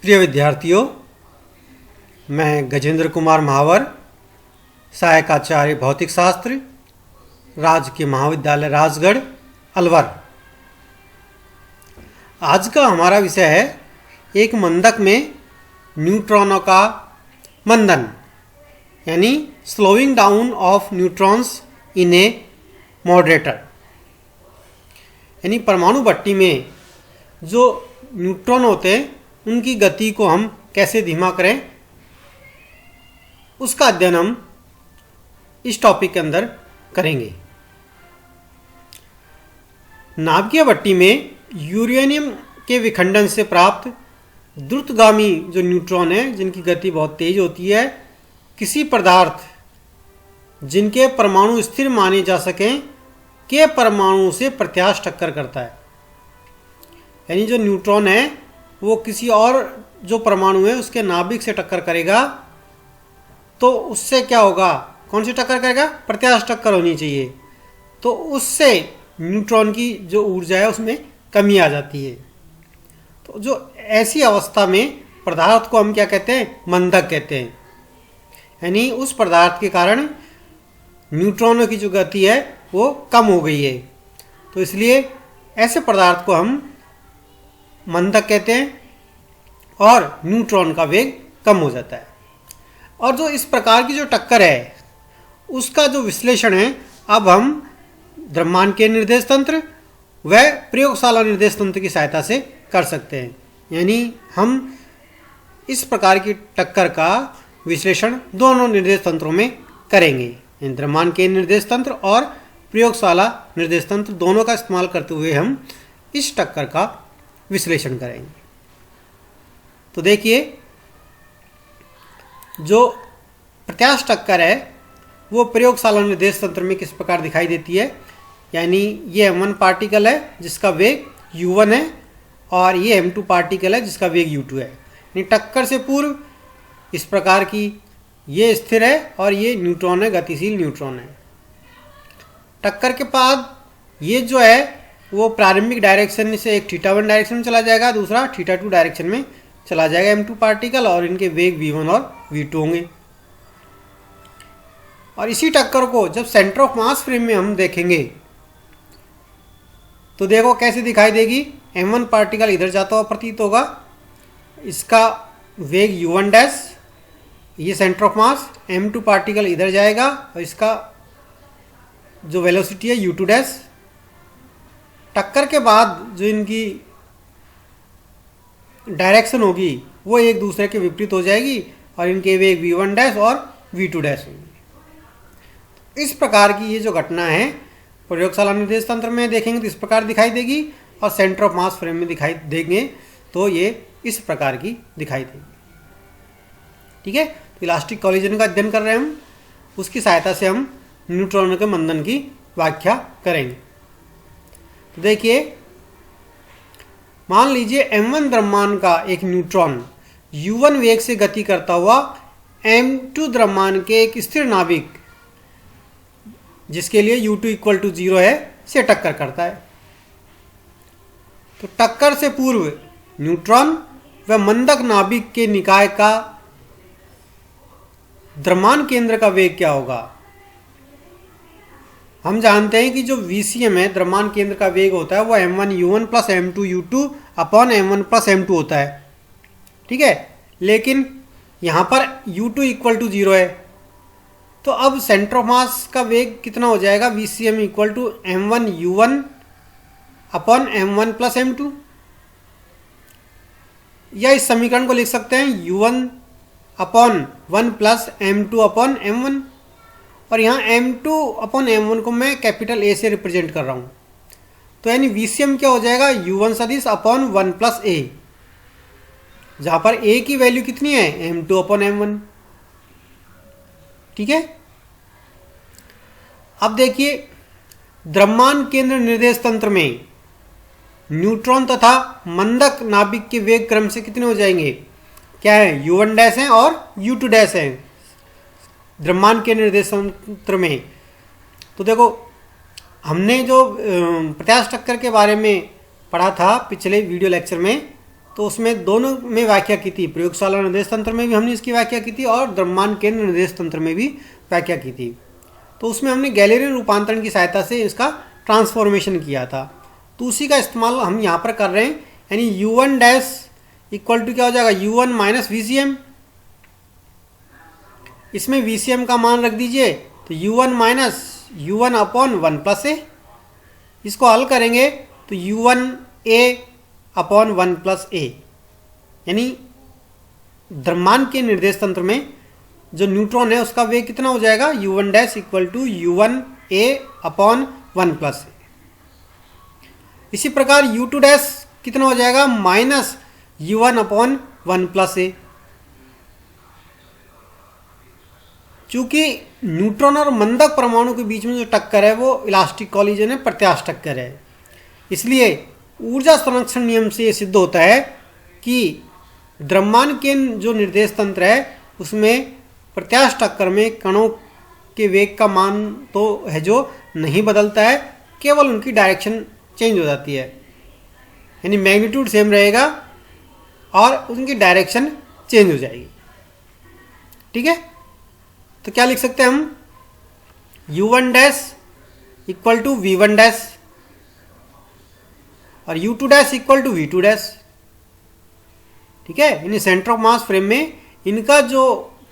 प्रिय विद्यार्थियों, मैं गजेंद्र कुमार महावर, सहायक आचार्य भौतिक शास्त्र, राजकीय महाविद्यालय राजगढ़, अलवर। आज का हमारा विषय है एक मंदक में न्यूट्रॉनों का मंदन, यानी slowing down of neutrons in A moderator. यानी परमाणु भट्टी में जो न्यूट्रॉन होते हैं उनकी गति को हम कैसे धीमा करें, उसका अध्ययन हम इस टॉपिक के अंदर करेंगे। नाभिकीय भट्टी में यूरेनियम के विखंडन से प्राप्त द्रुतगामी जो न्यूट्रॉन है, जिनकी गति बहुत तेज होती है, किसी पदार्थ जिनके परमाणु स्थिर माने जा सकें के परमाणु से प्रत्याश टक्कर करता है। यानी जो न्यूट्रॉन है वो किसी और जो परमाणु है उसके नाभिक से टक्कर करेगा, तो उससे क्या होगा, कौन सी टक्कर करेगा, प्रत्याश टक्कर होनी चाहिए। तो उससे न्यूट्रॉन की जो ऊर्जा है उसमें कमी आ जाती है। तो जो ऐसी अवस्था में पदार्थ को हम क्या कहते हैं, मंदक कहते हैं। यानी उस पदार्थ के कारण न्यूट्रॉनों की जो गति है वो कम हो गई है, तो इसलिए ऐसे पदार्थ को हम मंदक कहते हैं और न्यूट्रॉन का वेग कम हो जाता है। और जो इस प्रकार की जो टक्कर है उसका जो विश्लेषण है अब हम द्रव्यमान के निर्देश तंत्र व प्रयोगशाला निर्देश तंत्र की सहायता से कर सकते हैं। यानी हम इस प्रकार की टक्कर का विश्लेषण दोनों निर्देश तंत्रों में करेंगे। द्रव्यमान के निर्देश तंत्र और प्रयोगशाला निर्देश तंत्र दोनों का इस्तेमाल करते हुए हम इस टक्कर का विश्लेषण करेंगे। तो देखिए, जो प्रत्याश टक्कर है वो प्रयोगशाला निर्देश तंत्र में किस प्रकार दिखाई देती है। यानी ये M1 पार्टिकल है जिसका वेग U1 है और ये M2 पार्टिकल है जिसका वेग U2 है। यानी टक्कर से पूर्व इस प्रकार की ये स्थिर है और ये न्यूट्रॉन है, गतिशील न्यूट्रॉन है। टक्कर के बाद ये जो है वो प्रारंभिक डायरेक्शन से एक θ1 डायरेक्शन में चला जाएगा, दूसरा θ2 डायरेक्शन में चला जाएगा M2 पार्टिकल, और इनके वेग V1 और V2 होंगे। और इसी टक्कर को जब सेंटर ऑफ मास फ्रेम में हम देखेंगे तो देखो कैसे दिखाई देगी। M1 पार्टिकल इधर जाता हुआ प्रतीत होगा, इसका वेग U1 डैश, ये centre of mass. M2 particle इधर जाएगा और इसका जो वेलोसिटी है U2 डैश। टक्कर के बाद जो इनकी डायरेक्शन होगी वो एक दूसरे के विपरीत हो जाएगी और इनके वेग V1 डैश और V2 डैश होंगे। इस प्रकार की ये जो घटना है प्रयोगशाला निर्देश तंत्र में देखेंगे तो इस प्रकार दिखाई देगी, और सेंटर ऑफ मास फ्रेम में दिखाई देंगे तो ये इस प्रकार की दिखाई देगी। ठीक है, तो इलास्टिक कॉलिजन का अध्ययन कर रहे हैं हम, उसकी सहायता से हम न्यूट्रॉनों के मंदन की व्याख्या करेंगे। तो देखिए, मान लीजिए M1 द्रव्यमान का एक न्यूट्रॉन U1 वेग से गति करता हुआ M2 द्रव्यमान के एक स्थिर नाभिक जिसके लिए U2 = 0 है से टक्कर करता है। तो टक्कर से पूर्व न्यूट्रॉन व मंदक नाभिक के निकाय का द्रव्यमान केंद्र का वेग क्या होगा। हम जानते हैं कि जो VCM है, द्रव्यमान केंद्र का वेग होता है वो M1 U1 + M2 U2 upon M1 + M2 होता है। ठीक है, लेकिन यहाँ पर U2 = 0 है, तो अब सेंटर ऑफ मास का वेग कितना हो जाएगा, VCM = M1 U1 upon M1 + M2। या इस समीकरण को लिख सकते हैं U1 upon 1 + M2 upon M1, और यहाँ M2 अपॉन M1 को मैं कैपिटल A से रिप्रेजेंट कर रहा हूँ। तो यानी VCM क्या हो जाएगा, U1 सदिश अपॉन 1 + A, जहाँ पर A की वैल्यू कितनी है, M2 अपॉन M1। ठीक है, अब देखिए, द्रव्यमान केंद्र निर्देश तंत्र में न्यूट्रॉन तथा मंदक नाभिक के वेग क्रम से कितने हो जाएंगे, क्या है, U1 डैश है और U2 डैश है द्रव्यमान के निर्देश तंत्र में। तो देखो, हमने जो प्रत्याश टक्कर के बारे में पढ़ा था पिछले वीडियो लेक्चर में, तो उसमें दोनों में व्याख्या की थी, प्रयोगशाला निर्देश तंत्र में भी हमने इसकी व्याख्या की थी और द्रव्यमान केंद्र निर्देश तंत्र में भी व्याख्या की थी। तो उसमें हमने गैलेरियन रूपांतरण की सहायता से इसका ट्रांसफॉर्मेशन किया था। तो उसी का इस्तेमाल हम यहाँ पर कर रहे हैं, यानी U1 डैश इक्वल टू क्या हो जाएगा, U1 माइनस VCM। इसमें VCM का मान रख दीजिए, तो U1 minus U1 upon 1 plus ए। इसको हल करेंगे तो U1A अपॉन 1 प्लस ए, यानी द्रव्यमान के निर्देश तंत्र में जो न्यूट्रॉन है उसका वेग कितना हो जाएगा, U1 dash equal to U1A upon 1 plus A. इसी प्रकार U2 डैश कितना हो जाएगा, माइनस U1 अपॉन 1 प्लस ए। चूंकि न्यूट्रॉन और मंदक परमाणु के बीच में जो टक्कर है वो इलास्टिक कॉलिजन है, प्रत्यास्थ टक्कर है। इसलिए ऊर्जा संरक्षण नियम से ये सिद्ध होता है कि द्रव्यमान के जो निर्देश तंत्र है उसमें प्रत्यास्थ टक्कर में कणों के वेग का मान तो है जो नहीं बदलता है, केवल उनकी डायरेक्शन चेंज हो जाती है, यानी मैग्नीट्यूड सेम रहेगा और उनकी डायरेक्शन चेंज हो जाएगी। ठीक है, तो क्या लिख सकते हैं हम, U1 dash equal to V1 dash और U2 dash equal to V2 dash. ठीक है, यानी सेंटर ऑफ मास फ्रेम में इनका जो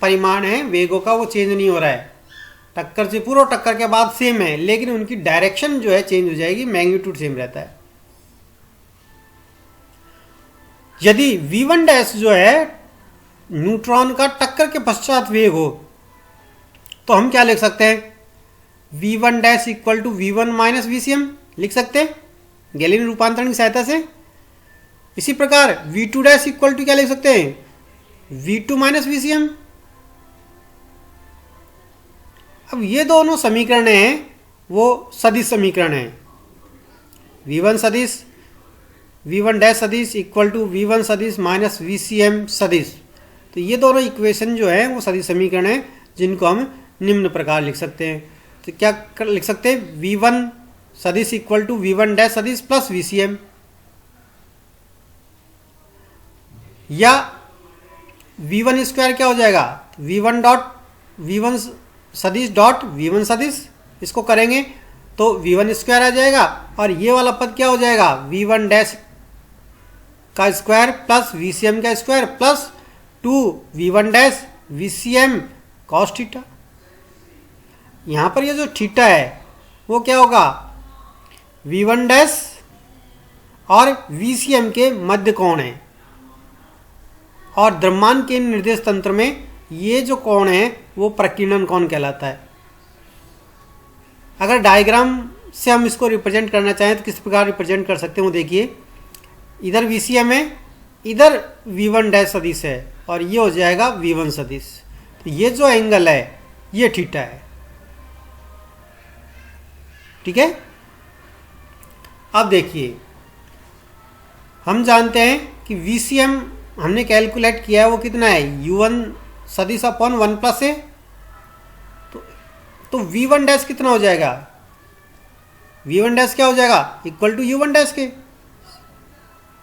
परिमाण है वेगों का वो चेंज नहीं हो रहा है, टक्कर से पूर्व टक्कर के बाद सेम है, लेकिन उनकी डायरेक्शन जो है चेंज हो जाएगी, मैग्नीट्यूड सेम रहता है। यदि V1 डैश जो है न्यूट्रॉन का टक्कर के पश्चात वेग हो तो हम क्या लिख सकते हैं, V1 dash equal to V1 minus VCM लिख सकते हैं गैलेरियन रूपांतरण की सहायता से। इसी प्रकार V2 डैश इक्वल टू क्या लिख सकते हैं, V2 माइनस VCM। अब ये दोनों समीकरण हैं वो सदिश समीकरण हैं, V1 सदिश V1 डैश सदिश इक्वल टू V1 सदिश माइनस VCM सदिश। तो ये दोनों इक्वेशन जो है वो सदिश समीकरण हैं जिनको हम निम्न प्रकार लिख सकते हैं। तो क्या लिख सकते हैं, V1 सदिश इक्वल टू V1 डैश सदिश प्लस VCM, या V1 स्क्वायर क्या हो जाएगा, V1 सदिश डॉट V1 सदिश, इसको करेंगे तो V1 स्क्वायर आ जाएगा और ये वाला पद क्या हो जाएगा, V1 डैश का स्क्वायर प्लस VCM का square plus 2V1 dash VCM cos theta. यहाँ पर ये जो थीटा है वो क्या होगा, V1 डैश और VCM के मध्य कोण है, और द्रव्यमान के निर्देश तंत्र में ये जो कोण है वो प्रकीर्णन कोण कहलाता है। अगर डायग्राम से हम इसको रिप्रेजेंट करना चाहें तो किस प्रकार रिप्रेजेंट कर सकते हैं वो देखिए, इधर VCM है, इधर V1 डैश सदिश है और ये हो जाएगा V1 सदिश। तो ये जो एंगल है ये थीटा है। ठीक है, अब देखिए हम जानते हैं कि VCM हमने कैलकुलेट किया है वो कितना है, U1 सदिश अपॉन 1 प्लस ए। तो V1 डैश कितना हो जाएगा, V1 डैश क्या हो जाएगा, इक्वल टू U1 डैश के।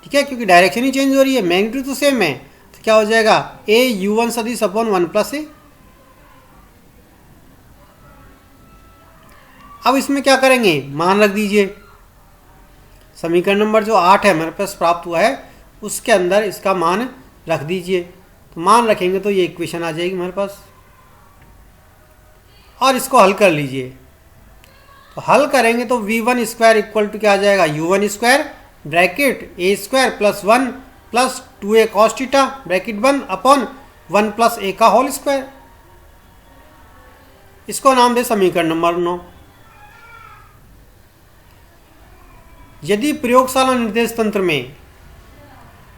ठीक है, क्योंकि डायरेक्शन ही चेंज हो रही है, मैग्नीट्यूड तो सेम है, तो क्या हो जाएगा, A U1 सदिश अपॉन 1 प्लस ए। अब इसमें क्या करेंगे, मान रख दीजिए, समीकरण नंबर जो 8 है हमारे पास प्राप्त हुआ है उसके अंदर इसका मान रख दीजिए। तो मान रखेंगे तो ये इक्वेशन आ जाएगी हमारे पास, और इसको हल कर लीजिए। तो हल करेंगे तो V1 स्क्वायर इक्वल टू क्या आ जाएगा, U1 square bracket A square plus 1 plus 2A cos theta bracket बंद अपॉन 1 प्लस A का होल स्क्वायर। इसको नाम दे समीकरण नंबर 9। यदि प्रयोगशाला निर्देश तंत्र में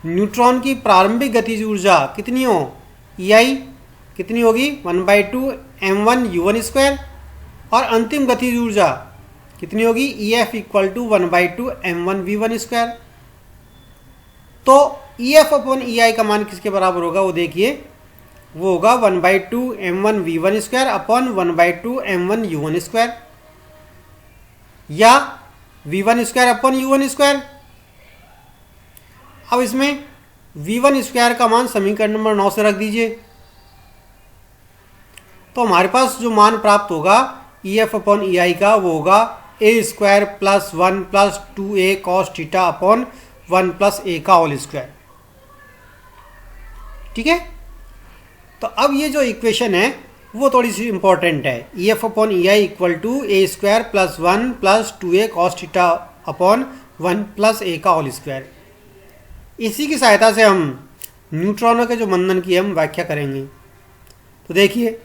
न्यूट्रॉन की प्रारंभिक गतिज ऊर्जा कितनी हो, EI कितनी होगी, 1/2 m1 U1 स्क्वायर, और अंतिम गतिज ऊर्जा कितनी होगी, EF equal to 1/2 m1 V1 square. तो EF अपॉन EI का मान किसके बराबर होगा वो देखिए, वो होगा 1/2 m1 V1 square upon 1/2 m1 U1 square, या V1 square upon U1 square. अब इसमें v1 स्क्वायर का मान समीकरण नंबर 9 से रख दीजिए। तो हमारे पास जो मान प्राप्त होगा EF अपॉन EI का वो होगा a square plus 1 plus 2a cos theta upon 1 plus a का होल स्क्वायर। ठीक है, तो अब ये जो इक्वेशन है वो थोड़ी सी इंपॉर्टेंट है। EF upon EI equal to a square plus 1 plus 2a cos theta upon 1 plus a का होल स्क्वायर। इसी की सहायता से हम न्यूट्रॉनों के जो मंदन की हम व्याख्या करेंगे। तो देखिए,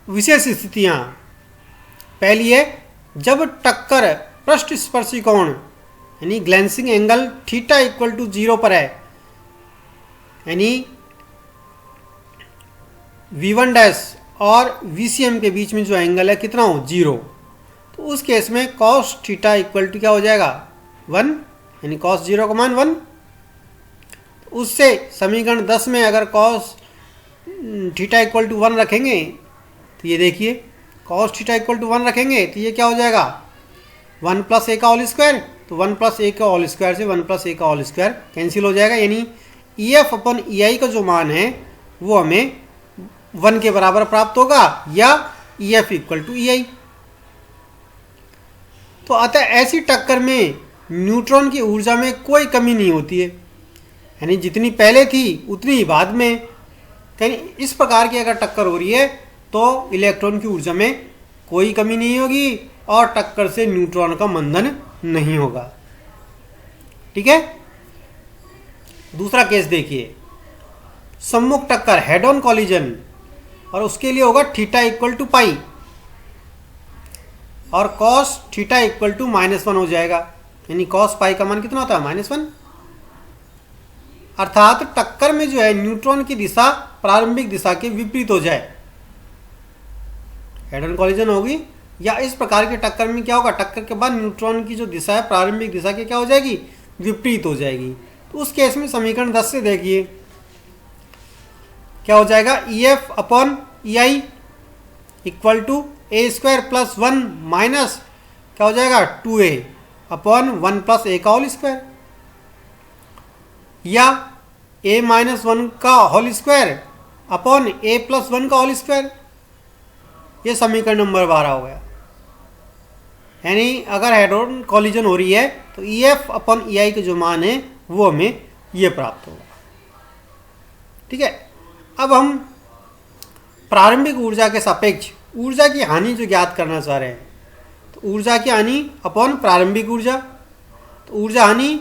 विशेष स्थितियां, पहली है जब टक्कर पृष्ठ स्पर्शी कोण यानी ग्लेंसिंग एंगल थीटा इक्वल टू 0 पर है, यानी V1 डैश और VCM के बीच में जो एंगल है कितना हो 0, तो उस केस में कॉस थीटा इक्वल टू क्या हो जाएगा 1, यानी कॉस 0 का मान 1। उससे समीकरण 10 में अगर कॉस थीटा इक्वल टू 1 रखेंगे तो ये देखिए कॉस थीटा इक्वल टू 1 रखेंगे तो ये क्या हो जाएगा 1 प्लस ए का होल स्क्वायर। तो 1 प्लस ए का होल स्क्वायर से 1 प्लस ए का होल स्क्वायर कैंसिल हो जाएगा, यानी EF अपन EI का जो मान है वो हमें 1 के बराबर प्राप्त होगा या EF इक्वल टू EI। तो अतः ऐसी टक्कर में न्यूट्रॉन की ऊर्जा में कोई कमी नहीं होती है, यानी जितनी पहले थी उतनी ही बाद में। यानी इस प्रकार की अगर टक्कर हो रही है तो इलेक्ट्रॉन की ऊर्जा में कोई कमी नहीं होगी और टक्कर से न्यूट्रॉन का मंदन नहीं होगा। ठीक है, दूसरा केस देखिए, सम्मुख टक्कर हेड ऑन कॉलिजन, और उसके लिए होगा थीटा इक्वल टू पाई और कॉस थीटा इक्वल टू -1 हो जाएगा, यानी कॉस पाई का मान कितना होता है -1। अर्थात टक्कर में जो है न्यूट्रॉन की दिशा प्रारंभिक दिशा के विपरीत हो जाए, हेड ऑन कॉलिजन होगी, या इस प्रकार के टक्कर में क्या होगा, टक्कर के बाद न्यूट्रॉन की जो दिशा है प्रारंभिक दिशा की क्या हो जाएगी, विपरीत हो जाएगी। तो उस केस में समीकरण 10 से देखिए क्या हो जाएगा, EF upon EI equal to a square plus 1 minus क्या हो जाएगा 2a अपॉन 1 प्लस a का होल स्क्वायर, या a माइनस 1 का whole square upon a plus 1 का होल स्क्वायर। ये समीकरण नंबर 12 हो गया। यानी अगर हेड ऑन कॉलिजन हो रही है तो EF अपॉन EI के जो मान है वो हमें ये प्राप्त होगा। ठीक है, अब हम प्रारंभिक ऊर्जा के सापेक्ष ऊर्जा की हानि जो ज्ञात करना चाह रहे हैं, तो ऊर्जा की हानि अपॉन प्रारंभिक ऊर्जा, तो ऊर्जा हानि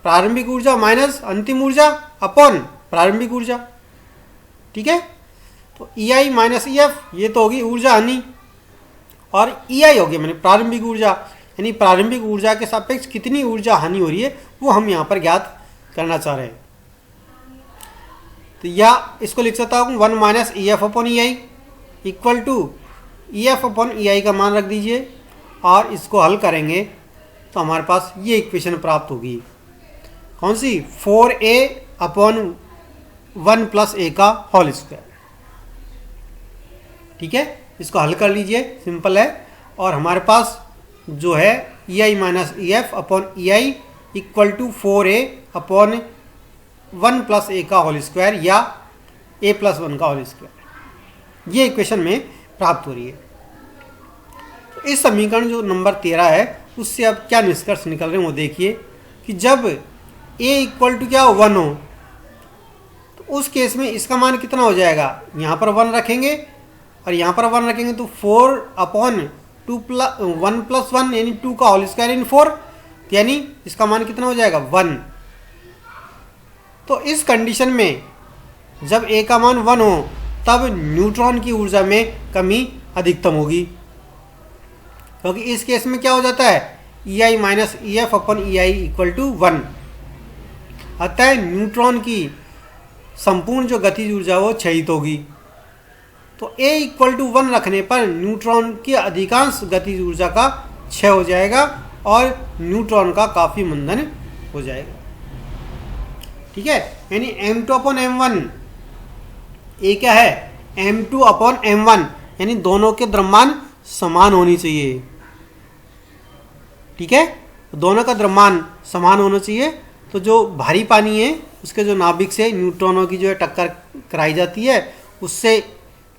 प्रारंभिक ऊर्जा माइनस अंतिम ऊर्जा अपॉन प्रारंभिक ऊर्जा। ठीक है, तो EI माइनस EF ये तो होगी ऊर्जा हानि, और EI होगी मैंने प्रारंभिक ऊर्जा, यानी प्रारंभिक ऊर्जा के सापेक्ष कितनी ऊर्जा हानि हो रही है वो हम यहाँ पर ज्ञात करना चाह रहे हैं। तो या इसको लिख सकता हूँ 1 minus EF upon EI equal to EF upon EI का मान रख दीजिए, और इसको हल करेंगे तो हमारे पास ये इक्वेशन प्राप्त होगी, कौन सी 4a अपॉन 1 प्लस a का होल स्क्वायर। ठीक है, इसको हल कर लीजिए, सिंपल है, और हमारे पास जो है EI minus EF upon EI equal to 4a upon 1 plus a का होल स्क्वायर या a प्लस 1 का होल स्क्वायर, ये इक्वेशन में प्राप्त हो रही है। तो इस समीकरण जो नंबर 13 है उससे अब क्या निष्कर्ष निकल रहे हैं वो देखिए कि जब a इक्वल टू क्या हो 1 हो तो उस केस में इसका मान कितना हो जाएगा, यहाँ पर 1 रखेंगे और यहाँ पर 1 रखेंगे तो 4 अपॉन 1 प्लस 1 यानी 2 का होल स्क्वायर इन 4, यानी इसका मान कितना हो जाएगा 1। तो इस कंडीशन में जब a का मान 1 हो तब न्यूट्रॉन की ऊर्जा में कमी अधिकतम होगी, क्योंकि इस केस में क्या हो जाता है EI minus EF upon EI equal to 1। अतः न्यूट्रॉन की संपूर्ण जो गतिज ऊर्जा वो क्षयित होगी। तो a इक्वल टू 1 रखने पर न्यूट्रॉन की अधिकांश गतिज ऊर्जा का क्षय हो जाएगा और न्यूट्रॉन का काफ़ी मंदन हो जाएगा। ठीक है, यानी M2 अपॉन M1, ये क्या है M2 अपॉन M1, यानी दोनों के द्रव्यमान समान होनी चाहिए। ठीक है, दोनों का द्रव्यमान समान होना चाहिए। तो जो भारी पानी है उसके जो नाभिक से न्यूट्रॉनों की जो है टक्कर कराई जाती है, उससे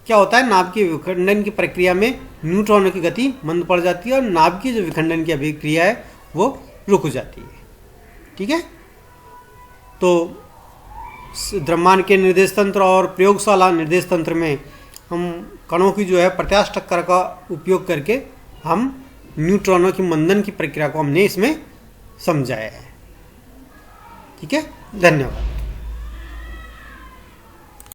क्या होता है, नाभिक के विखंडन की प्रक्रिया में न्यूट्रॉनों की गति मंद पड़ जाती है और नाभिक की जो विखंडन की अभिक्रिया है वो रुक जाती है। ठीक है, तो द्रव्यमान के निर्देश तंत्र और प्रयोगशाला निर्देश तंत्र में हम कणों की जो है प्रत्यास्थ टक्कर का उपयोग करके हम न्यूट्रॉनों की मंदन की प्रक्रिया को हमने इसमें समझाया है। ठीक है, धन्यवाद।